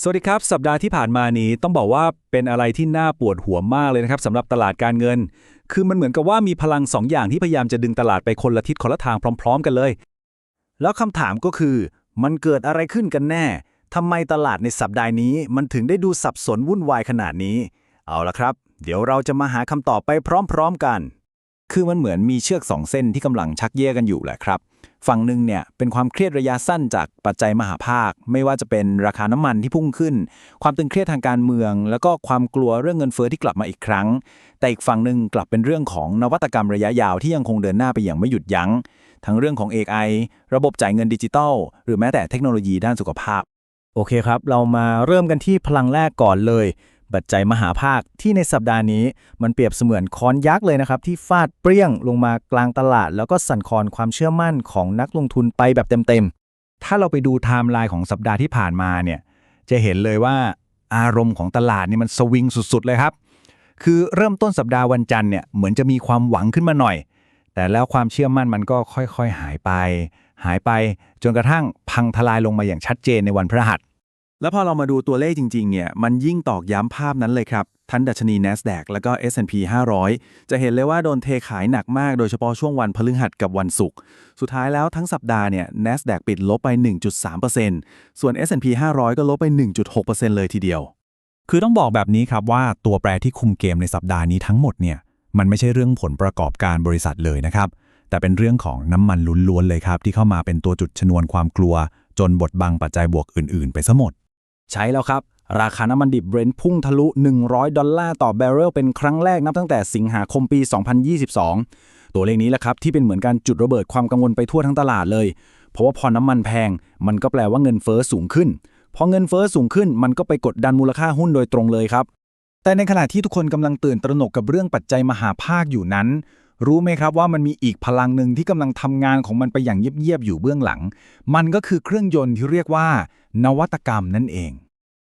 สวัสดีครับสัปดาห์ที่ผ่านมานี้ต้องบอกว่าเป็นอะไรที่น่าปวดหัวมากเลยนะครับสำหรับตลาดการเงินคือมันเหมือนกับว่ามีพลังสองอย่างที่พยายามจะดึงตลาดไปคนละทิศคนละทางพร้อมๆกันเลยแล้วคำถามก็คือมันเกิดอะไรขึ้นกันแน่ทำไมตลาดในสัปดาห์นี้มันถึงได้ดูสับสนวุ่นวายขนาดนี้เอาละครับเดี๋ยวเราจะมาหาคำตอบไปพร้อมๆกันคือมันเหมือนมีเชือกสองเส้นที่กำลังชักแย่กันอยู่แหละครับฝั่งหนึ่งเนี่ยเป็นความเครียดระยะสั้นจากปัจจัยมหาภาคไม่ว่าจะเป็นราคาน้ำมันที่พุ่งขึ้นความตึงเครียดทางการเมืองแล้วก็ความกลัวเรื่องเงินเฟ้อที่กลับมาอีกครั้งแต่อีกฝั่งหนึ่งกลับเป็นเรื่องของนวัตกรรมระยะยาวที่ยังคงเดินหน้าไปอย่างไม่หยุดยั้ง ทั้งเรื่องของ AI ระบบจ่ายเงินดิจิทัลหรือแม้แต่เทคโนโลยีด้านสุขภาพโอเคครับเรามาเริ่มกันที่พลังแรกก่อนเลยปัจจัยมหาภาคที่ในสัปดาห์นี้มันเปรียบเสมือนค้อนยักษ์เลยนะครับที่ฟาดเปรี้ยงลงมากลางตลาดแล้วก็สั่นคลอนความเชื่อมั่นของนักลงทุนไปแบบเต็มๆถ้าเราไปดูไทม์ไลน์ของสัปดาห์ที่ผ่านมาเนี่ยจะเห็นเลยว่าอารมณ์ของตลาดนี่มันสวิงสุดๆเลยครับคือเริ่มต้นสัปดาห์วันจันทร์เนี่ยเหมือนจะมีความหวังขึ้นมาหน่อยแต่แล้วความเชื่อมั่นมันก็ค่อยๆหายไปจนกระทั่งพังทลายลงมาอย่างชัดเจนในวันพฤหัสแล้วพอเรามาดูตัวเลขจริงๆเนี่ยมันยิ่งตอกย้ำภาพนั้นเลยครับทั้งดัชนี NASDAQ แล้วก็ S&P 500จะเห็นเลยว่าโดนเทขายหนักมากโดยเฉพาะช่วงวันพฤหัสกับวันศุกร์สุดท้ายแล้วทั้งสัปดาห์เนี่ย NASDAQ ปิดลบไป 1.3% ส่วน S&P 500ก็ลบไป 1.6% เลยทีเดียวคือต้องบอกแบบนี้ครับว่าตัวแปรที่คุมเกมในสัปดาห์นี้ทั้งหมดเนี่ยมันไม่ใช่เรื่องผลประกอบการบริษัทเลยนะครับแต่เป็นเรื่องของน้ำมันล้วนๆเลยครับที่เข้ามาเป็นตัวจุดชนวนความกลัวจนบดบังปัจจัยบวกอื่นๆไปซะหมดใช่แล้วครับราคาน้ำมันดิบเบรนท์พุ่งทะลุ$100ต่อแบเรลเป็นครั้งแรกนับตั้งแต่สิงหาคมปี 2022ตัวเลขนี้แหละครับที่เป็นเหมือนการจุดระเบิดความกังวลไปทั่วทั้งตลาดเลยเพราะว่าพอน้ำมันแพงมันก็แปลว่าเงินเฟ้อสูงขึ้นพอเงินเฟ้อสูงขึ้นมันก็ไปกดดันมูลค่าหุ้นโดยตรงเลยครับแต่ในขณะที่ทุกคนกำลังตื่นตระหนกกับเรื่องปัจจัยมหาภาคอยู่นั้นรู้ไหมครับว่ามันมีอีกพลังหนึ่งที่กำลังทำงานของมันไปอย่างเงียบๆอยู่เบื้องหลังมันก็คือเครื่องยนต์ที่เรียกว่านวัตกรรมนั่นเอง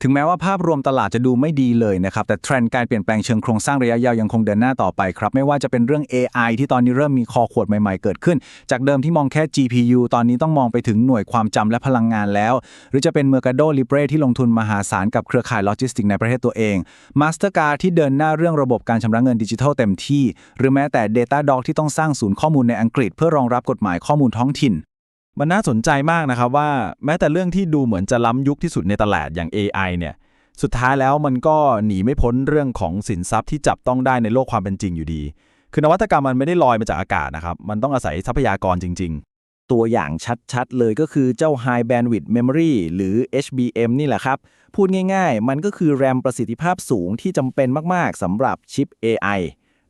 ถึงแม้ว่าภาพรวมตลาดจะดูไม่ดีเลยนะครับแต่เทรนด์การเปลี่ยนแปลงเชิงโครงสร้างระยะยาวยังคงเดินหน้าต่อไปครับไม่ว่าจะเป็นเรื่อง AI ที่ตอนนี้เริ่มมีคอขวดใหม่ๆเกิดขึ้นจากเดิมที่มองแค่ GPU ตอนนี้ต้องมองไปถึงหน่วยความจำและพลังงานแล้วหรือจะเป็น Mercado Libre ที่ลงทุนมหาศาลกับเครือข่ายโลจิสติกส์ในประเทศตัวเอง Mastercard ที่เดินหน้าเรื่องระบบการชำระเงินดิจิทัลเต็มที่หรือแม้แต่ Datadog ที่ต้องสร้างศูนย์ข้อมูลในอังกฤษเพื่อรองรับกฎหมายข้อมูลท้องถิ่นมันน่าสนใจมากนะครับว่าแม้แต่เรื่องที่ดูเหมือนจะล้ำยุคที่สุดในตลาดอย่าง AI เนี่ยสุดท้ายแล้วมันก็หนีไม่พ้นเรื่องของสินทรัพย์ที่จับต้องได้ในโลกความเป็นจริงอยู่ดีคือนวัตกรรมมันไม่ได้ลอยมาจากอากาศนะครับมันต้องอาศัยทรัพยากรจริงตัวอย่างชัดๆเลยก็คือเจ้า High Bandwidth Memory หรือ HBM นี่แหละครับพูดง่ายๆมันก็คือแรมประสิทธิภาพสูงที่จำเป็นมากๆสำหรับชิป AI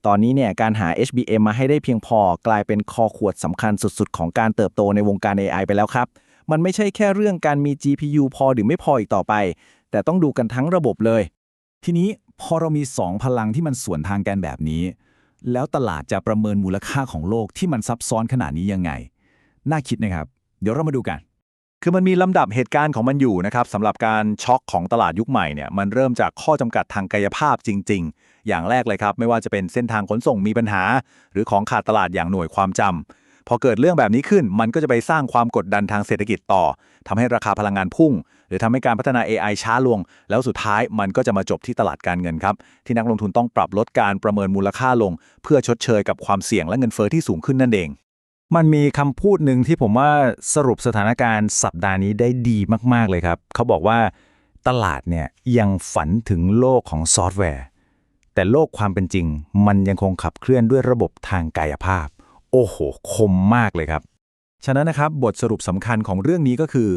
ตอนนี้เนี่ยการหา HBM มาให้ได้เพียงพอกลายเป็นคอขวดสำคัญสุดๆของการเติบโตในวงการ AI ไปแล้วครับมันไม่ใช่แค่เรื่องการมี GPU พอหรือไม่พออีกต่อไปแต่ต้องดูกันทั้งระบบเลยทีนี้พอเรามี2พลังที่มันสวนทางกันแบบนี้แล้วตลาดจะประเมินมูลค่าของโลกที่มันซับซ้อนขนาดนี้ยังไงน่าคิดนะครับเดี๋ยวเรามาดูกันคือมันมีลำดับเหตุการณ์ของมันอยู่นะครับสำหรับการช็อคของตลาดยุคใหม่เนี่ยมันเริ่มจากข้อจำกัดทางกายภาพจริงๆอย่างแรกเลยครับไม่ว่าจะเป็นเส้นทางขนส่งมีปัญหาหรือของขาดตลาดอย่างหน่วยความจำพอเกิดเรื่องแบบนี้ขึ้นมันก็จะไปสร้างความกดดันทางเศรษฐกิจต่อทำให้ราคาพลังงานพุ่งหรือทำให้การพัฒนา AI ช้าลงแล้วสุดท้ายมันก็จะมาจบที่ตลาดการเงินครับที่นักลงทุนต้องปรับลดการประเมินมูลค่าลงเพื่อชดเชยกับความเสี่ยงและเงินเฟ้อที่สูงขึ้นนั่นเองมันมีคำพูดหนึ่งที่ผมว่าสรุปสถานการณ์สัปดาห์นี้ได้ดีมากๆเลยครับเขาบอกว่าตลาดเนี่ยยังฝันถึงโลกของซอฟต์แวร์แต่โลกความเป็นจริงมันยังคงขับเคลื่อนด้วยระบบทางกายภาพโอ้โหคมมากเลยครับฉะนั้นนะครับบทสรุปสำคัญของเรื่องนี้ก็คือ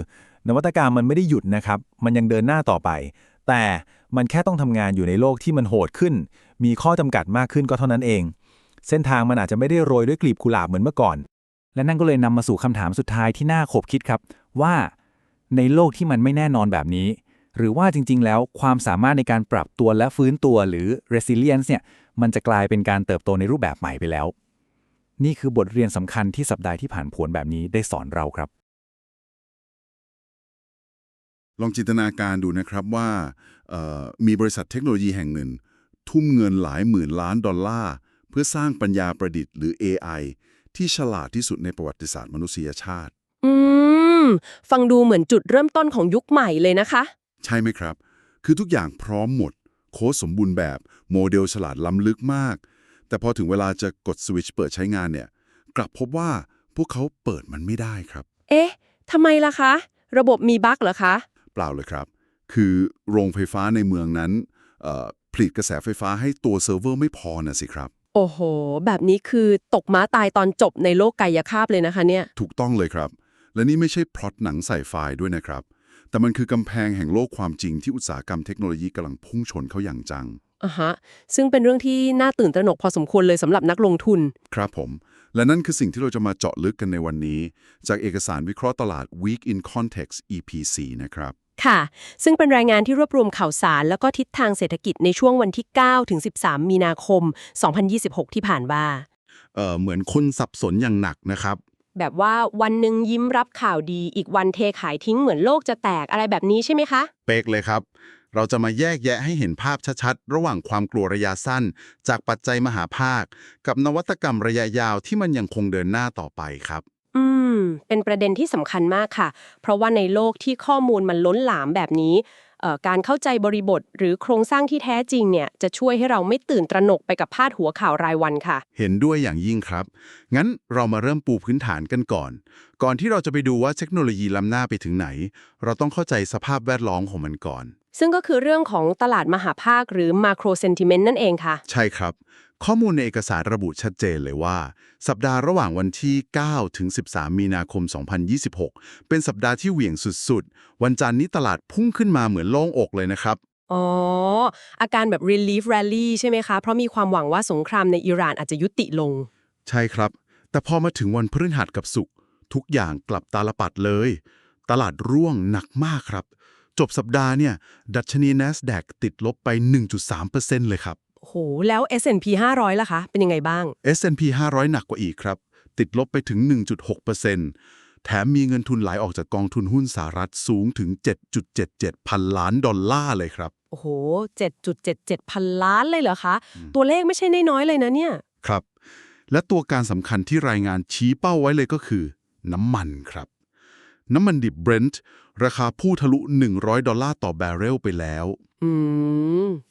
นวัตกรรมมันไม่ได้หยุดนะครับมันยังเดินหน้าต่อไปแต่มันแค่ต้องทำงานอยู่ในโลกที่มันโหดขึ้นมีข้อจำกัดมากขึ้นก็เท่านั้นเองเส้นทางมันอาจจะไม่ได้โรยด้วยกลีบกุหลาบเหมือนเมื่อก่อนและนั่นก็เลยนำมาสู่คำถามสุดท้ายที่น่าขบคิดครับว่าในโลกที่มันไม่แน่นอนแบบนี้หรือว่าจริงๆแล้วความสามารถในการปรับตัวและฟื้นตัวหรือ resilience เนี่ยมันจะกลายเป็นการเติบโตในรูปแบบใหม่ไปแล้วนี่คือบทเรียนสำคัญที่สัปดาห์ที่ผ่านผวนแบบนี้ได้สอนเราครับลองจินตนาการดูนะครับว่ามีบริษัทเทคโนโลยีแห่งหนึ่งทุ่มเงินหลายหมื่นล้านดอลลาร์เพื่อสร้างปัญญาประดิษฐ์หรือ AI ที่ฉลาดที่สุดในประวัติศาสตร์มนุษยชาติอืมฟังดูเหมือนจุดเริ่มต้นของยุคใหม่เลยนะคะ ใช่ไหมครับ คือทุกอย่างพร้อมหมด โค้ดสมบูรณ์แบบ โมเดลฉลาดล้ำลึกมาก แต่พอถึงเวลาจะกดสวิตช์เปิดใช้งานเนี่ย กลับพบว่าพวกเขาเปิดมันไม่ได้ครับ เอ๊ะทำไมล่ะคะ ระบบมีบั๊กเหรอคะ เปล่าเลยครับ คือโรงไฟฟ้าในเมืองนั้นผลิตกระแสไฟฟ้าให้ตัวเซิร์ฟเวอร์ไม่พอน่ะสิครับ โอ้โห แบบนี้คือตกม้าตายตอนจบในโลกกายภาพเลยนะคะเนี่ย ถูกต้องเลยครับ และนี่ไม่ใช่พล็อตหนังใส่ไฟล์ด้วยนะครับ แต่มันคือกำแพงแห่งโลกความจริงที่อุตสาหกรรมเทคโนโลยีกำลังพุ่งชนเขาอย่างจัง อ่ะฮะ ซึ่งเป็นเรื่องที่น่าตื่นตระหนกพอสมควรเลยสำหรับนักลงทุน ครับผม และนั่นคือสิ่งที่เราจะมาเจาะลึกกันในวันนี้ จากเอกสารวิเคราะห์ตลาด Week in Context EP4 นะครับ ค่ะ ซึ่งเป็นรายงานที่รวบรวมข่าวสารแล้วก็ทิศทางเศรษฐกิจในช่วงวันที่ 9 ถึง 13 มีนาคม 2026 ที่ผ่านมา เหมือนคนสับสนอย่างหนักนะครับ แบบว่าวันหนึ่งยิ้มรับข่าวดี อีกวันเทขายทิ้งเหมือนโลกจะแตกอะไรแบบนี้ใช่ไหมคะ เป๊กเลยครับ เราจะมาแยกแยะให้เห็นภาพชัดๆ ระหว่างความกลัวระยะสั้น จากปัจจัยมหาภาค กับนวัตกรรมระยะยาวที่มันยังคงเดินหน้าต่อไปครับ เป็นประเด็นที่สำคัญมากค่ะ เพราะว่าในโลกที่ข้อมูลมันล้นหลามแบบนี้ การเข้าใจบริบทหรือโครงสร้างที่แท้จริงเนี่ยจะช่วยให้เราไม่ตื่นตระหนกไปกับพาดหัวข่าวรายวันค่ะ เห็นด้วยอย่างยิ่งครับ งั้นเรามาเริ่มปูพื้นฐานกันก่อน ก่อนที่เราจะไปดูว่าเทคโนโลยีล้ำหน้าไปถึงไหน เราต้องเข้าใจสภาพแวดล้อมของมันก่อน ซึ่งก็คือเรื่องของตลาดมหาภาคหรือ macro sentiment นั่นเองค่ะ ใช่ครับ ข้อมูลในเอกสารระบุชัดเจนเลยว่า สัปดาห์ระหว่างวันที่ 9 ถึง 13 มีนาคม 2026 เป็นสัปดาห์ที่เหวี่ยงสุดๆ วันจันทร์นี้ตลาดพุ่งขึ้นมาเหมือนโล่งอกเลยนะครับ อ๋อ อาการแบบ relief rally ใช่ไหมคะ เพราะมีความหวังว่าสงครามในอิหร่านอาจจะยุติลง ใช่ครับ แต่พอมาถึงวันพฤหัสกับศุกร์ทุกอย่างกลับตาลปัดเลย ตลาดร่วงหนักมากครับ จบสัปดาห์เนี่ยดัชนี NASDAQ ติดลบไป 1.3% เลยครับ โห แล้ว S&P 500 ล่ะคะ เป็นยังไงบ้าง S&P 500 หนักกว่าอีกครับ ติดลบไปถึง 1.6%แถมมีเงินทุนไหลออกจากกองทุนหุ้นสหรัฐสูงถึง 7.77 พันล้านดอลลาร์เลยครับ โอ้โห 7.77 พันล้านเลยเหรอคะ ตัวเลขไม่ใช่น้อยๆเลยนะเนี่ย ครับ และตัวการสำคัญที่รายงานชี้เป้าไว้เลยก็คือน้ำมันครับ น้ำมันดิบ Brent ราคาพุ่งทะลุ$100ต่อแบเรลไปแล้ว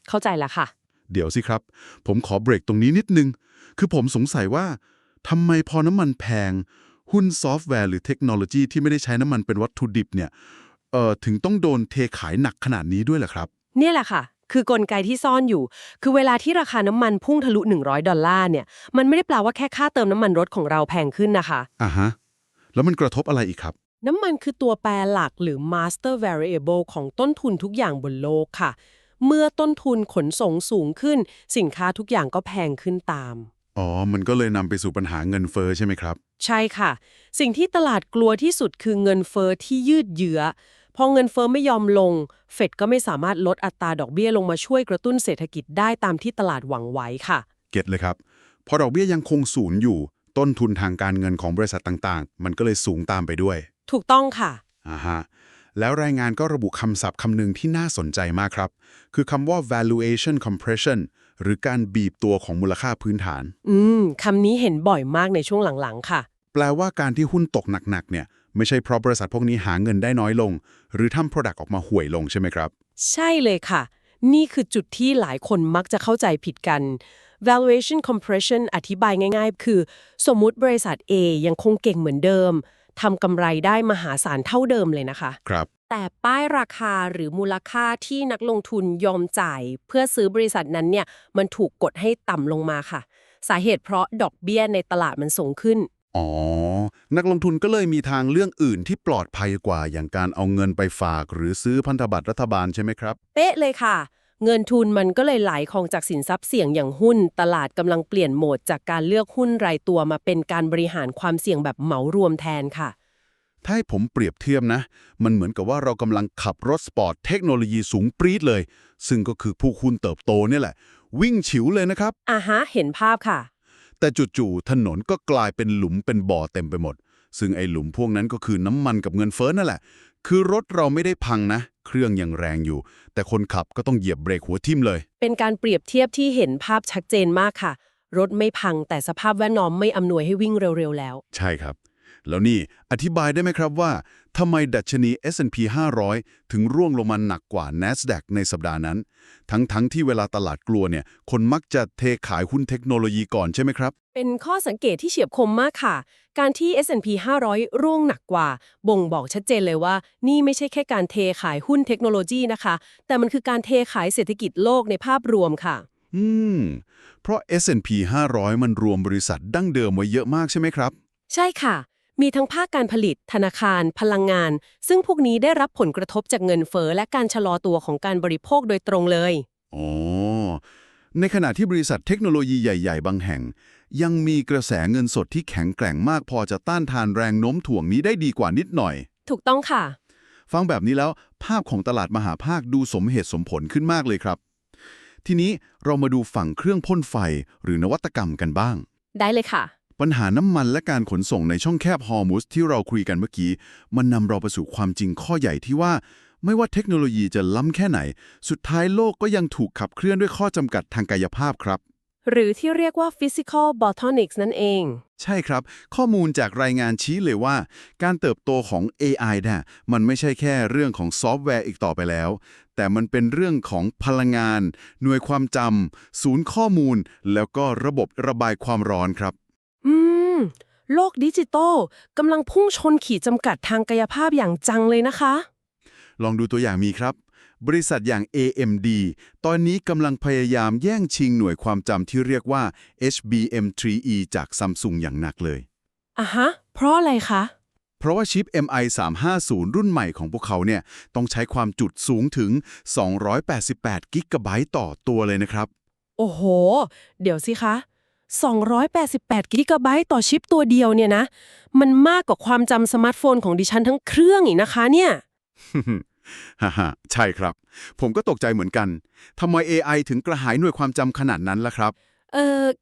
เข้าใจแล้วค่ะ เดี๋ยวสิครับ ผมขอเบรกตรงนี้นิดนึง คือผมสงสัยว่าทำไมพอน้ำมันแพง หุ้นซอฟต์แวร์หรือเทคโนโลยีที่ไม่ได้ใช้น้ำมันเป็นวัตถุดิบเนี่ยถึงต้องโดนเทขายหนักขนาดนี้ด้วยเหรอครับ เนี่ยแหละค่ะ คือกลไกที่ซ่อนอยู่ คือเวลาที่ราคาน้ำมันพุ่งทะลุ$100เนี่ย มันไม่ได้แปลว่าแค่ค่าเติมน้ำมันรถของเราแพงขึ้นนะคะ อ่าฮะ แล้วมันกระทบอะไรอีกครับ น้ำมันคือตัวแปรหลักหรือ master variable ของต้นทุนทุกอย่างบนโลกค่ะ เมื่อต้นทุนขนส่งสูงขึ้น สินค้าทุกอย่างก็แพงขึ้นตาม อ๋อ มันก็เลยนำไปสู่ปัญหาเงินเฟ้อใช่ไหมครับ ใช่ค่ะ สิ่งที่ตลาดกลัวที่สุดคือเงินเฟ้อที่ยืดเยื้อ พอเงินเฟ้อไม่ยอมลง เฟดก็ไม่สามารถลดอัตราดอกเบี้ยลงมาช่วยกระตุ้นเศรษฐกิจได้ตามที่ตลาดหวังไว้ค่ะ เก็ตเลยครับ พอดอกเบี้ยยังคงศูนย์อยู่ ต้นทุนทางการเงินของบริษัทต่างๆ มันก็เลยสูงตามไปด้วย ถูกต้องค่ะ อ่าฮะ แล้วรายงานก็ระบุคำศัพท์คำหนึ่งที่น่าสนใจมากครับ คือคำว่า valuation compression หรือการบีบตัวของมูลค่าพื้นฐาน คำนี้เห็นบ่อยมากในช่วงหลังๆค่ะ แปลว่าการที่หุ้นตกหนักๆเนี่ยไม่ใช่เพราะบริษัทพวกนี้หาเงินได้น้อยลง หรือทำ product ออกมาห่วยลงใช่ไหมครับ ใช่เลยค่ะ นี่คือจุดที่หลายคนมักจะเข้าใจผิดกัน valuation compression อธิบายง่ายๆ คือ สมมุติบริษัท A ยังคงเก่งเหมือนเดิมทำกำไรได้มหาศาลเท่าเดิมเลยนะคะ ครับ แต่ป้ายราคาหรือมูลค่าที่นักลงทุนยอมจ่าย เพื่อซื้อบริษัทนั้นเนี่ยมันถูกกดให้ต่ำลงมาค่ะ สาเหตุเพราะดอกเบี้ยในตลาดมันสูงขึ้น อ๋อ นักลงทุนก็เลยมีทางเรื่องอื่นที่ปลอดภัยกว่าอย่างการเอาเงินไปฝากหรือซื้อพันธบัตรรัฐบาลใช่ไหมครับ เป๊ะเลยค่ะ เงินทุนมันก็เลยไหลของจากสินทรัพย์เสี่ยงอย่างหุ้น ตลาดกำลังเปลี่ยนโหมดจากการเลือกหุ้นรายตัวมาเป็นการบริหารความเสี่ยงแบบเหมารวมแทนค่ะ ถ้าให้ผมเปรียบเทียบนะ มันเหมือนกับว่าเรากำลังขับรถสปอร์ตเทคโนโลยีสูงปรี๊ดเลย ซึ่งก็คือผู้หุ้นเติบโตเนี่ยแหละ วิ่งฉิวเลยนะครับ เห็นภาพค่ะ แต่จู่ๆถนนก็กลายเป็นหลุมเป็นบ่อเต็มไปหมด ซึ่งไอ้หลุมพวกนั้นก็คือน้ำมันกับเงินเฟ้อนั่นแหละ คือรถเราไม่ได้พังนะ เครื่องยังแรงอยู่ แต่คนขับก็ต้องเหยียบเบรกหัวทิ่มเลย เป็นการเปรียบเทียบที่เห็นภาพชัดเจนมากค่ะ รถไม่พังแต่สภาพแวดล้อมไม่อำนวยให้วิ่งเร็วๆแล้ว ใช่ครับ แล้วนี่อธิบายได้ไหมครับว่าทำไมดัชนี S&P 500 ถึงร่วงลงมาหนักกว่า NASDAQ ในสัปดาห์นั้น ทั้งที่เวลาตลาดกลัวเนี่ยคนมักจะเทขายหุ้นเทคโนโลยีก่อนใช่ไหมครับ เป็นข้อสังเกตที่เฉียบคมมากค่ะ การที่ S&P 500 ร่วงหนักกว่า บ่งบอกชัดเจนเลยว่า นี่ไม่ใช่แค่การเทขายหุ้นเทคโนโลยีนะคะ แต่มันคือการเทขายเศรษฐกิจโลกในภาพรวมค่ะ เพราะ S&P 500 มันรวมบริษัทดั้งเดิมไว้เยอะมากใช่ไหมครับ ใช่ค่ะ มีทั้งภาคการผลิต ธนาคาร พลังงาน ซึ่งพวกนี้ได้รับผลกระทบจากเงินเฟ้อและการชะลอตัวของการบริโภคโดยตรงเลย อ๋อ ในขณะที่บริษัทเทคโนโลยีใหญ่ๆ บางแห่ง ยังมีกระแสเงินสดที่แข็งแกร่งมากพอจะต้านทานแรงโน้มถ่วงนี้ได้ดีกว่านิดหน่อย ถูกต้องค่ะ ฟังแบบนี้แล้วภาพของตลาดมหาภาคดูสมเหตุสมผลขึ้นมากเลยครับ ทีนี้เรามาดูฝั่งเครื่องพ่นไฟหรือนวัตกรรมกันบ้าง ได้เลยค่ะ ปัญหาน้ำมันและการขนส่งในช่องแคบฮอร์มุสที่เราคุยกันเมื่อกี้มันนำเราไปสู่ความจริงข้อใหญ่ที่ว่า ไม่ว่าเทคโนโลยีจะล้ำแค่ไหน สุดท้ายโลกก็ยังถูกขับเคลื่อนด้วยข้อจำกัดทางกายภาพครับ หรือที่เรียกว่า physical bottlenecks นั่นเอง ใช่ครับ ข้อมูลจากรายงานชี้เลยว่า การเติบโตของ AI เนี่ยมันไม่ใช่แค่เรื่องของซอฟต์แวร์อีกต่อไปแล้ว แต่มันเป็นเรื่องของพลังงาน หน่วยความจำศูนย์ข้อมูล แล้วก็ระบบระบายความร้อนครับ โลกดิจิตอลกำลังพุ่งชนขีดจำกัดทางกายภาพอย่างจังเลยนะคะ ลองดูตัวอย่างมีครับ บริษัทอย่าง AMD ตอนนี้กำลังพยายามแย่งชิงหน่วยความจำที่เรียกว่า HBM3E จาก Samsung อย่างหนักเลย อ่ะฮะ เพราะอะไรคะ เพราะว่าชิป MI350 รุ่นใหม่ของพวกเขาเนี่ยต้องใช้ความจุสูงถึง 288 กิกะไบต์ต่อตัวเลยนะครับ โอ้โห เดี๋ยวสิคะ 288 กิกะไบต์ต่อชิปตัวเดียวเนี่ยนะ มันมากกว่าความจำสมาร์ทโฟนของดิฉันทั้งเครื่องอีกนะคะเนี่ย ฮ่าใช่ครับ ผมก็ตกใจเหมือนกัน ทำไม AI ถึงกระหายหน่วยความจำขนาดนั้นล่ะครับ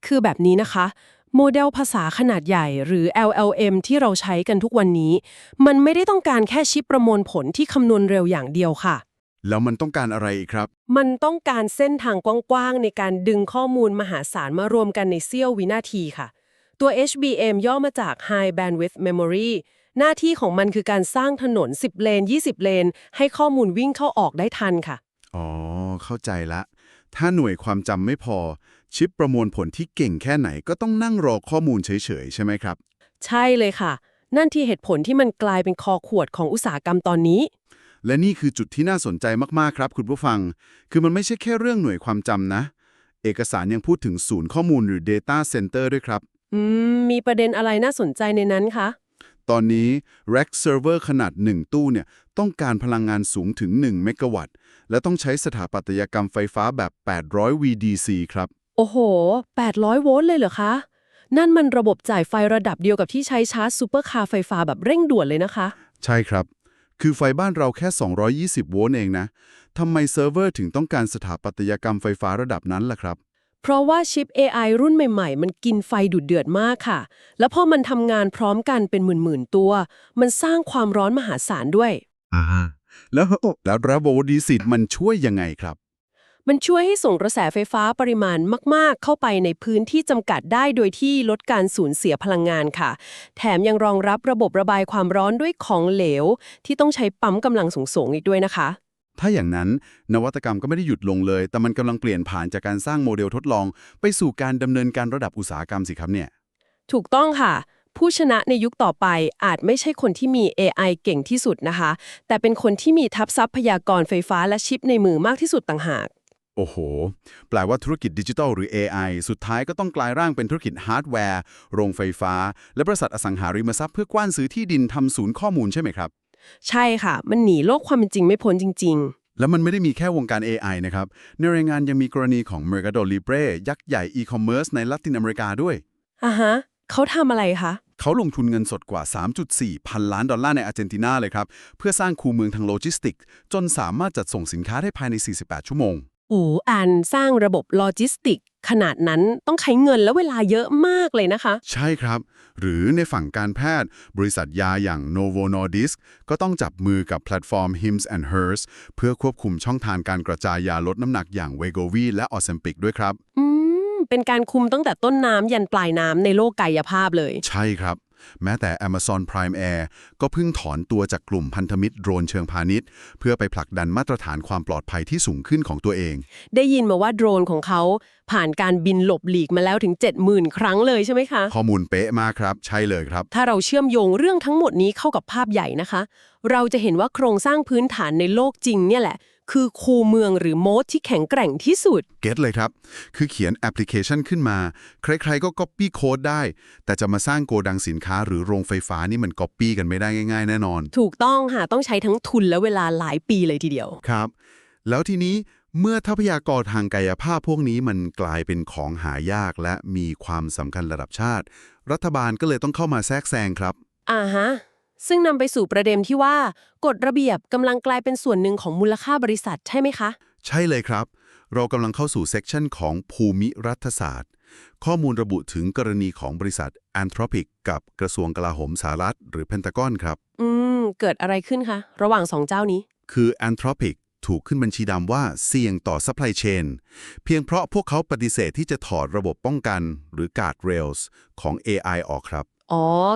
คือแบบนี้นะคะ โมเดลภาษาขนาดใหญ่หรือ LLM ที่เราใช้กันทุกวันนี้ มันไม่ได้ต้องการแค่ชิปประมวลผลที่คำนวณเร็วอย่างเดียวค่ะ แล้วมันต้องการอะไรอีกครับ มันต้องการเส้นทางกว้างๆในการดึงข้อมูลมหาศาลมารวมกันในเสี้ยววินาทีค่ะ ตัว HBM ย่อมาจาก High Bandwidth Memory หน้าที่ของมันคือการสร้างถนน 10 เลน 20 เลน ให้ข้อมูลวิ่งเข้าออกได้ทันค่ะ อ๋อ เข้าใจละ ถ้าหน่วยความจำไม่พอ ชิปประมวลผลที่เก่งแค่ไหนก็ต้องนั่งรอข้อมูลเฉยๆ ใช่ไหมครับ ใช่เลยค่ะ นั่นที่เหตุผลที่มันกลายเป็นคอขวดของอุตสาหกรรมตอนนี้ และนี่คือจุดที่น่าสนใจมากๆ ครับคุณผู้ฟัง คือมันไม่ใช่แค่เรื่องหน่วยความจำนะ เอกสารยังพูดถึงศูนย์ข้อมูลหรือ Data Center ด้วยครับ มีประเด็นอะไรน่าสนใจในนั้นคะ ตอนนี้ Rack Server ขนาด 1 ตู้เนี่ยต้องการพลังงานสูงถึง 1 เมกะวัตต์ และต้องใช้สถาปัตยกรรมไฟฟ้าแบบ 800 VDC ครับ โอ้โห 800 โวลต์เลยเหรอคะ นั่นมันระบบจ่ายไฟระดับเดียวกับที่ใช้ชาร์จซูเปอร์คาร์ไฟฟ้าแบบเร่งด่วนเลยนะคะ ใช่ครับ คือไฟบ้านเราแค่ 220 โวลต์เองนะ ทำไมเซิร์ฟเวอร์ถึงต้องการสถาปัตยกรรมไฟฟ้าระดับนั้นล่ะครับ เพราะว่าชิป AI รุ่นใหม่ๆ มันกินไฟดุเดือดมากค่ะ แล้วพอมันทำงานพร้อมกันเป็นหมื่นๆตัว มันสร้างความร้อนมหาศาลด้วย แล้วระบบดีสิตมันช่วยยังไงครับ มันช่วยให้ส่งกระแสไฟฟ้าปริมาณมากๆ เข้าไปในพื้นที่จำกัดได้โดยที่ลดการสูญเสียพลังงานค่ะ แถมยังรองรับระบบระบายความร้อนด้วยของเหลว ที่ต้องใช้ปั๊มกำลังสูงๆอีกด้วยนะคะ ถ้าอย่างนั้นนวัตกรรมก็ไม่ได้หยุดลงเลย แต่มันกำลังเปลี่ยนผ่านจากการสร้างโมเดลทดลอง ไปสู่การดำเนินการระดับอุตสาหกรรมสิครับเนี่ย ถูกต้องค่ะ ผู้ชนะในยุคต่อไปอาจไม่ใช่คนที่มี AI เก่งที่สุดนะคะ แต่เป็นคนที่มีทัพทรัพยากรไฟฟ้าและชิปในมือมากที่สุดต่างหาก โอ้โห แปลว่าธุรกิจดิจิทัลหรือ AI สุดท้ายก็ต้องกลายร่างเป็นธุรกิจฮาร์ดแวร์โรงไฟฟ้า และบริษัทอสังหาริมทรัพย์เพื่อกว้านซื้อที่ดินทำศูนย์ข้อมูลใช่ไหมครับ ใช่ค่ะ มันหนีโลกความเป็นจริงไม่พ้นจริง แล้วมันไม่ได้มีแค่วงการ AI นะครับ ในรายงานยังมีกรณีของ Mercado Libre ยักษ์ใหญ่อีคอมเมิร์ซในละตินอเมริกาด้วย ๆอ่ะฮะ เขาทำอะไรคะ เขาลงทุนเงินสดกว่า 3.4 พันล้านดอลลาร์ในอาร์เจนตินาเลยครับ เพื่อสร้างคูเมืองทางโลจิสติกส์จนสามารถจัดส่งสินค้าได้ภายใน 48 ชั่วโมง อ่านสร้างระบบโลจิสติกขนาดนั้นต้องใช้เงินและเวลาเยอะมากเลยนะคะ ใช่ครับ หรือในฝั่งการแพทย์ บริษัทยาอย่าง Novo Nordisk ก็ต้องจับมือกับแพลตฟอร์ม Hims and Hers เพื่อควบคุมช่องทางการกระจายยาลดน้ำหนักอย่าง Wegovy และ Ozempic ด้วยครับ เป็นการคุมตั้งแต่ต้นน้ำยันปลายน้ำในโลกกายภาพเลย ใช่ครับ แม้แต่ Amazon Prime Air ก็เพิ่งถอนตัวจากกลุ่มพันธมิตรโดรนเชิงพาณิชย์เพื่อไปผลักดันมาตรฐานความปลอดภัยที่สูงขึ้นของตัวเอง ได้ยินมาว่าโดรนของเขาผ่านการบินหลบหลีกมาแล้วถึง 70,000 ครั้งเลยใช่ไหมคะ ข้อมูลเป๊ะมากครับ ใช่เลยครับ ถ้าเราเชื่อมโยงเรื่องทั้งหมดนี้เข้ากับภาพใหญ่นะคะ เราจะเห็นว่าโครงสร้างพื้นฐานในโลกจริงเนี่ยแหละ คือคูเมืองหรือโมดที่แข็งแกร่งที่สุด เก็ตเลยครับ คือเขียนแอปพลิเคชันขึ้นมา ใครๆก็ Copy Code ได้ แต่จะมาสร้างโกดังสินค้าหรือโรงไฟฟ้านี่มัน Copy กันไม่ได้ง่ายๆแน่นอน ถูกต้องค่ะต้องใช้ทั้งทุนและเวลาหลายปีเลยทีเดียว ครับ แล้วทีนี้เมื่อทรัพยากรทางกายภาพพวกนี้มันกลายเป็นของหายากและมีความสำคัญระดับชาติ รัฐบาลก็เลยต้องเข้ามาแทรกแซงครับ ฮะ ซึ่งนำไปสู่ประเด็นที่ว่ากฎระเบียบกำลังกลายเป็นส่วนหนึ่งของมูลค่าบริษัทใช่ไหมคะ ใช่เลยครับ เรากำลังเข้าสู่เซกชันของภูมิรัฐศาสตร์ ข้อมูลระบุถึงกรณีของบริษัท Anthropic กับกระทรวงกลาโหมสหรัฐหรือเพนทากอนครับ เกิดอะไรขึ้นคะ ระหว่างสองเจ้านี้ คือ Anthropic ถูกขึ้นบัญชีดำว่าเสี่ยงต่อ supply chain เพียงเพราะพวกเขาปฏิเสธที่จะถอดระบบป้องกันหรือ guardrails ของ AI ออกครับ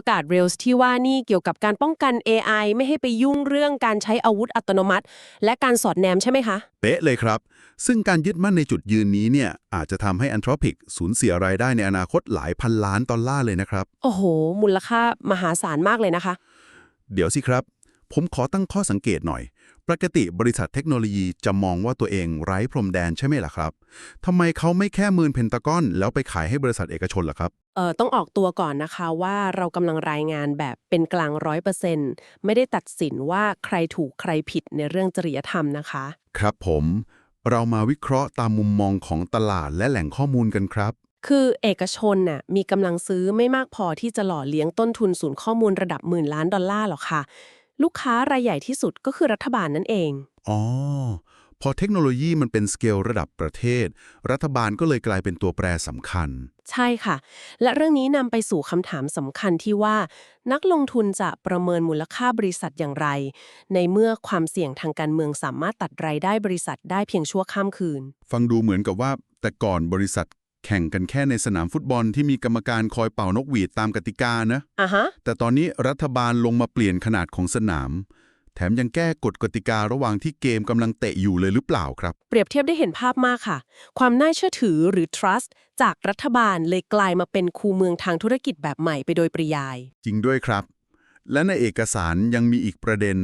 การ์ดเรลส์ที่ว่านี่เกี่ยวกับการป้องกัน AI ไม่ให้ไปยุ่งเรื่องการใช้อาวุธอัตโนมัติ และการสอดแนมใช่ไหมคะ เป๊ะเลยครับ ซึ่งการยึดมั่นในจุดยืนนี้เนี่ยอาจจะทำให้ Anthropic สูญเสียรายได้ในอนาคตหลายพันล้านดอลลาร์เลยนะครับ โอ้โห มูลค่ามหาศาลมากเลยนะคะ เดี๋ยวสิครับ ผมขอตั้งข้อสังเกตหน่อย ปกติบริษัทเทคโนโลยีจะมองว่าตัวเองไร้พรมแดนใช่ไหมล่ะครับทำไมเขาไม่แค่มืนเพนตากอนแล้วไปขายให้บริษัทเอกชนล่ะครับ ต้องออกตัวก่อนนะคะว่าเรากำลังรายงานแบบเป็นกลาง 100%ไม่ได้ตัดสินว่าใครถูกใครผิดในเรื่องจริยธรรมนะคะ ครับผม เรามาวิเคราะห์ตามมุมมองของตลาดและแหล่งข้อมูลกันครับ คือเอกชนน่ะมีกำลังซื้อไม่มากพอที่จะหล่อเลี้ยงต้นทุนศูนย์ข้อมูลระดับหมื่นล้านดอลลาร์หรอกค่ะ ลูกค้ารายใหญ่ที่สุดก็คือรัฐบาลนั่นเอง อ๋อ พอเทคโนโลยีมันเป็นสเกลระดับประเทศ รัฐบาลก็เลยกลายเป็นตัวแปรสำคัญ ใช่ค่ะ และเรื่องนี้นำไปสู่คำถามสำคัญที่ว่า นักลงทุนจะประเมินมูลค่าบริษัทอย่างไร ในเมื่อความเสี่ยงทางการเมืองสามารถตัดรายได้บริษัทได้เพียงชั่วข้ามคืน ฟังดูเหมือนกับว่าแต่ก่อนบริษัทแข่งกันแค่ในสนามฟุตบอลที่มีกรรมการคอยเป่านกหวีดตามกติกานะ ฮะ แต่ตอนนี้รัฐบาลลงมาเปลี่ยนขนาดของสนาม แถมยังแก้กฎกติการะหว่างที่เกมกำลังเตะอยู่เลยหรือเปล่าครับ เปรียบเทียบได้เห็นภาพมากค่ะ ความน่าเชื่อถือหรือ trust จากรัฐบาลเลยกลายมาเป็นคูเมืองทางธุรกิจแบบใหม่ไปโดยปริยาย จริงด้วยครับ และในเอกสารยังมีอีกประเด็น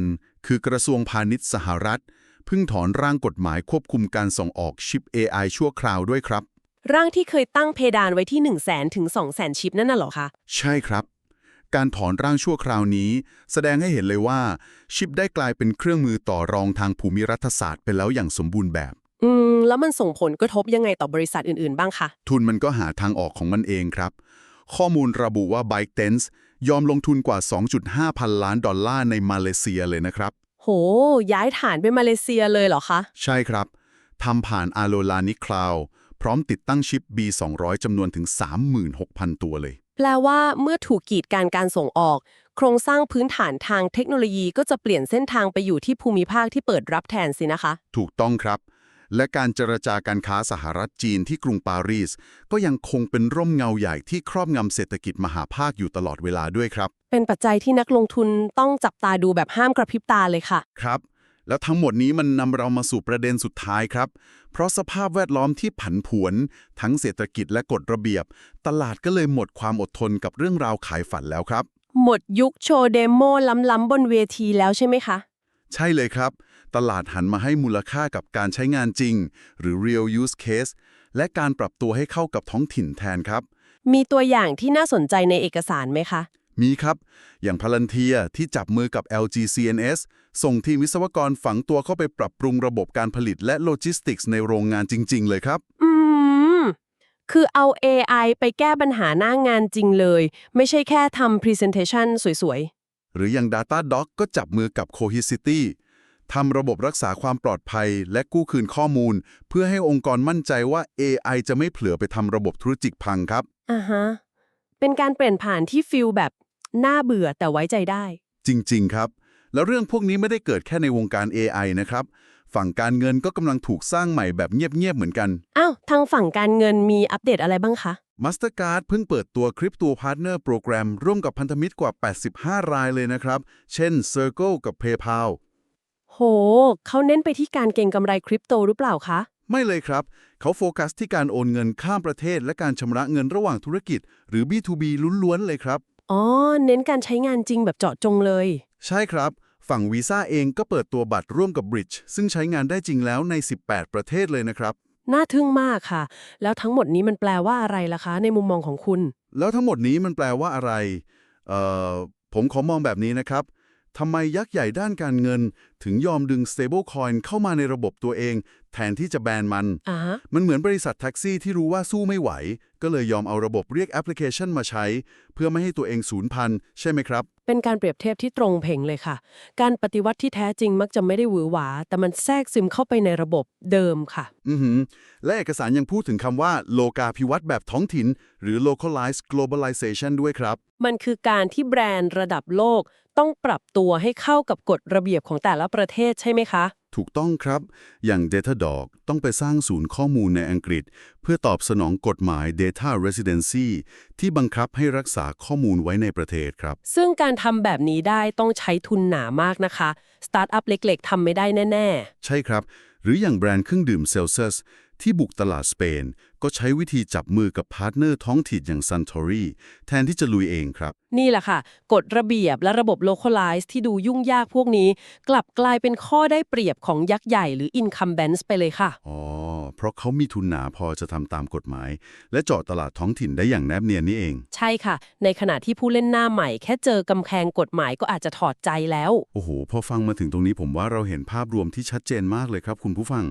คือกระทรวงพาณิชย์สหรัฐเพิ่งถอนร่างกฎหมายควบคุมการส่งออกชิป AI ชั่วคราวด้วยครับ ร่างที่เคยตั้งเพดานไว้ที่ 100,000 ถึง 200,000 ชิปนั่นน่ะเหรอคะ ใช่ครับ การถอนร่างชั่วคราวนี้ แสดงให้เห็นเลยว่าชิปได้กลายเป็นเครื่องมือต่อรองทางภูมิรัฐศาสตร์ไปแล้วอย่างสมบูรณ์แบบ แล้วมันส่งผลกระทบยังไงต่อบริษัทอื่นๆบ้างคะ ทุนมันก็หาทางออกของมันเองครับ ข้อมูลระบุว่า ByteDance ยอมลงทุนกว่า 2.5 พันล้านดอลลาร์ในมาเลเซียเลยนะครับ โห ย้ายฐานไปมาเลเซียเลยเหรอคะ ใช่ครับ ทำผ่าน Alolani Cloud พร้อมติดตั้งชิป B200 จำนวนถึง 36,000 ตัวเลย แปลว่าเมื่อถูกกีดการส่งออก โครงสร้างพื้นฐานทางเทคโนโลยีก็จะเปลี่ยนเส้นทางไปอยู่ที่ภูมิภาคที่เปิดรับแทนสินะคะ ถูกต้องครับ และการเจรจาการค้าสหรัฐจีนที่กรุงปารีสก็ยังคงเป็นร่มเงาใหญ่ที่ครอบงำเศรษฐกิจมหาภาคอยู่ตลอดเวลาด้วยครับ เป็นปัจจัยที่นักลงทุนต้องจับตาดูแบบห้ามกระพริบตาเลยค่ะ ครับ แล้วทั้งหมดนี้มันนำเรามาสู่ประเด็นสุดท้ายครับ เพราะสภาพแวดล้อมที่ผันผวน ทั้งเศรษฐกิจและกฎระเบียบ ตลาดก็เลยหมดความอดทนกับเรื่องราวขายฝันแล้วครับ หมดยุคโชว์เดโมล้ำๆบนเวทีแล้วใช่ไหมคะ ใช่เลยครับ ตลาดหันมาให้มูลค่ากับการใช้งานจริง หรือ real use case และการปรับตัวให้เข้ากับท้องถิ่นแทนครับ มีตัวอย่างที่น่าสนใจในเอกสารไหมคะ มีครับ อย่าง Palantir ที่จับมือกับ LG CNS ส่งทีมวิศวกรฝังตัวเข้าไปปรับปรุงระบบการผลิตและโลจิสติกส์ในโรงงานจริง ๆ เลยครับ คือเอา AI ไปแก้ปัญหาหน้างานจริงเลย ไม่ใช่แค่ทำ Presentation สวย หรืออย่าง Datadog ก็จับมือกับ Cohesity ทำระบบรักษาความปลอดภัยและกู้คืนข้อมูล เพื่อให้องค์กรมั่นใจว่า AI จะไม่เผลอไปทำระบบธุรกิจพังครับ เป็นการเปลี่ยนผ่านที่ฟีลแบบน่าเบื่อแต่ไว้ใจได้ จริง ๆ ครับ แล้วเรื่องพวกนี้ไม่ได้เกิดแค่ในวงการ AI นะครับ ฝั่งการเงินก็กำลังถูกสร้างใหม่แบบเงียบ ๆ เหมือนกัน อ้าว ทางฝั่งการเงินมีอัปเดตอะไรบ้างคะ Mastercard เพิ่งเปิดตัว Crypto Partner Program ร่วมกับพันธมิตรกว่า 85 รายเลยนะครับ เช่น Circle กับ PayPal โห เขาเน้นไปที่การเก็งกำไรคริปโตหรือเปล่าคะ ไม่เลยครับ เขาโฟกัสที่การโอนเงินข้ามประเทศและการชำระเงินระหว่างธุรกิจ หรือ B2B ล้วนๆเลยครับ อ๋อ เน้นการใช้งานจริงแบบเจาะจงเลย ใช่ครับ ฝั่ง Visa เองก็เปิดตัวบัตรร่วมกับ Bridge ซึ่งใช้งานได้จริงแล้วใน 18 ประเทศเลยนะครับ น่าทึ่งมากค่ะ แล้วทั้งหมดนี้มันแปลว่าอะไรล่ะคะ ในมุมมองของคุณ แล้วทั้งหมดนี้มันแปลว่าอะไร ผมขอมองแบบนี้นะครับ ทำไมยักษ์ใหญ่ด้านการเงิน ถึงยอมดึง stablecoin เข้ามาในระบบตัวเอง แทนที่จะแบนมัน อ่าฮะ มันเหมือนบริษัทแท็กซี่ที่รู้ว่าสู้ไม่ไหว ก็เลยยอมเอาระบบเรียกแอปพลิเคชันมาใช้ เพื่อไม่ให้ตัวเองสูญพันธุ์ใช่ไหมครับ เป็นการเปรียบเทียบที่ตรงเพ่งเลยค่ะ การปฏิวัติที่แท้จริงมักจะไม่ได้หวือหวา แต่มันแทรกซึมเข้าไปในระบบเดิมค่ะ อือหือและเอกสารยังพูดถึงคำว่าโลกาภิวัตน์แบบท้องถิ่น หรือ localized globalization ด้วยครับ มันคือการที่แบรนด์ระดับโลกต้องปรับตัวให้เข้ากับกฎระเบียบของแต่ละประเทศใช่ไหมคะ ถูกต้องครับ อย่าง Datadog ต้องไปสร้างศูนย์ข้อมูลในอังกฤษ เพื่อตอบสนองกฎหมาย Data Residency ที่บังคับให้รักษาข้อมูลไว้ในประเทศครับ ซึ่งการทำแบบนี้ได้ต้องใช้ทุนหนามากนะคะ สตาร์ทอัพเล็กๆทำไม่ได้แน่ ใช่ครับ หรืออย่างแบรนด์เครื่องดื่ม Celsius ที่บุกตลาดสเปน ก็ใช้วิธีจับมือกับพาร์ทเนอร์ท้องถิ่นอย่าง Suntory แทนที่จะลุยเองครับ ๆ นี่แหละค่ะ กฎระเบียบและระบบ localize ที่ดูยุ่งยากพวกนี้ กลับกลายเป็นข้อได้เปรียบของยักษ์ใหญ่หรือ incumbents ไปเลยค่ะ อ๋อ เพราะเขามีทุนหนาพอจะทำตามกฎหมาย และเจาะตลาดท้องถิ่นได้อย่างแนบเนียนนี่เอง ใช่ค่ะ ในขณะที่ผู้เล่นหน้าใหม่แค่เจอกำแพงกฎหมายก็อาจจะถอดใจแล้ว โอ้โห พอฟังมาถึงตรงนี้ผมว่าเราเห็นภาพรวมที่ชัดเจนมากเลยครับคุณผู้ฟัง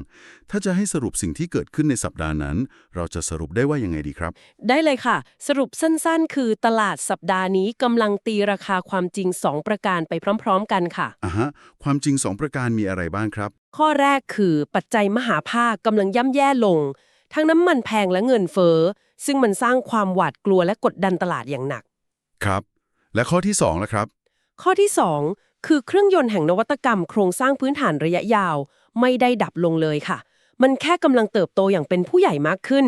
ถ้าจะให้สรุปสิ่งที่เกิดขึ้นในสัปดาห์นั้น เราจะสรุปได้ว่ายังไงดีครับ ได้เลยค่ะ สรุปสั้นๆ คือตลาดสัปดาห์นี้กำลังตีราคาความจริง 2 ประการไปพร้อมๆ กันค่ะ อ่ะฮะ ความจริง 2 ประการมีอะไรบ้างครับ ข้อแรกคือปัจจัยมหาภาคกำลังย่ำแย่ลง ทั้งน้ำมันแพงและเงินเฟ้อ ซึ่งมันสร้างความหวาดกลัวและกดดันตลาดอย่างหนัก ครับ และข้อที่2ล่ะครับ ข้อที่ 2 คือเครื่องยนต์แห่งนวัตกรรมโครงสร้างพื้นฐานระยะยาว ไม่ได้ดับลงเลยค่ะ มันแค่กำลังเติบโตอย่างเป็นผู้ใหญ่มากขึ้น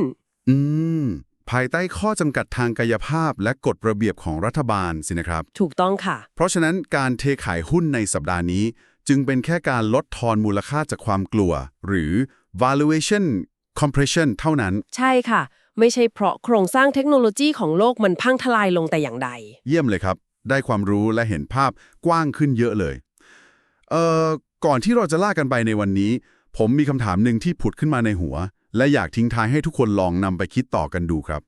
อืม ภายใต้ข้อจำกัดทางกายภาพและกฎระเบียบของรัฐบาลสินะครับ ถูกต้องค่ะ เพราะฉะนั้นการเทขายหุ้นในสัปดาห์นี้ จึงเป็นแค่การลดทอนมูลค่าจากความกลัว หรือ valuation compression เท่านั้น ใช่ค่ะ ไม่ใช่เพราะโครงสร้างเทคโนโลยีของโลกมันพังทลายลงแต่อย่างใด เยี่ยมเลยครับ ได้ความรู้และเห็นภาพกว้างขึ้นเยอะเลย ก่อนที่เราจะลากันไปในวันนี้ ผมมีคำถามหนึ่งที่ผุดขึ้นมาในหัว และอยากทิ้งท้ายให้ทุกคนลองนำไปคิดต่อกันดูครับ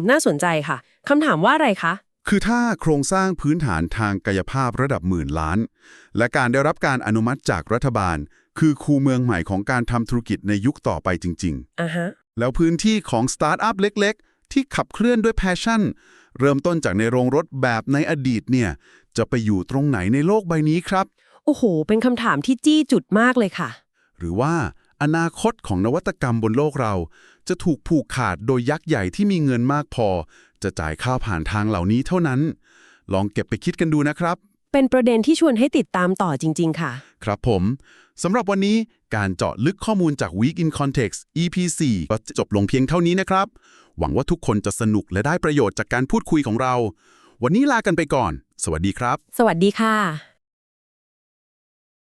น่าสนใจค่ะคำถามว่าอะไรคะ คือถ้าโครงสร้างพื้นฐานทางกายภาพระดับหมื่นล้าน และการได้รับการอนุมัติจากรัฐบาล คือคูเมืองใหม่ของการทำธุรกิจในยุคต่อไปจริง อ่าฮะ ๆ แล้วพื้นที่ของสตาร์ทอัพเล็กๆ ที่ขับเคลื่อนด้วยแพชชั่น เริ่มต้นจากในโรงรถแบบในอดีตเนี่ยจะไปอยู่ตรงไหนในโลกใบนี้ครับ โอ้โห เป็นคำถามที่จี้จุดมากเลยค่ะ หรือว่าอนาคตของนวัตกรรมบนโลกเรา จะถูกผูกขาดโดยยักษ์ใหญ่ที่มีเงินมากพอ จะจ่ายค่าผ่านทางเหล่านี้เท่านั้น ลองเก็บไปคิดกันดูนะครับ เป็นประเด็นที่ชวนให้ติดตามต่อจริง ๆ ค่ะ ครับผมสำหรับวันนี้การเจาะลึกข้อมูลจาก Week in Context EP 4 ก็จบลงเพียงเท่านี้นะครับ หวังว่าทุกคนจะสนุกและได้ประโยชน์จากการพูดคุยของเรา วันนี้ลากันไปก่อน สวัสดีครับ สวัสดีค่ะ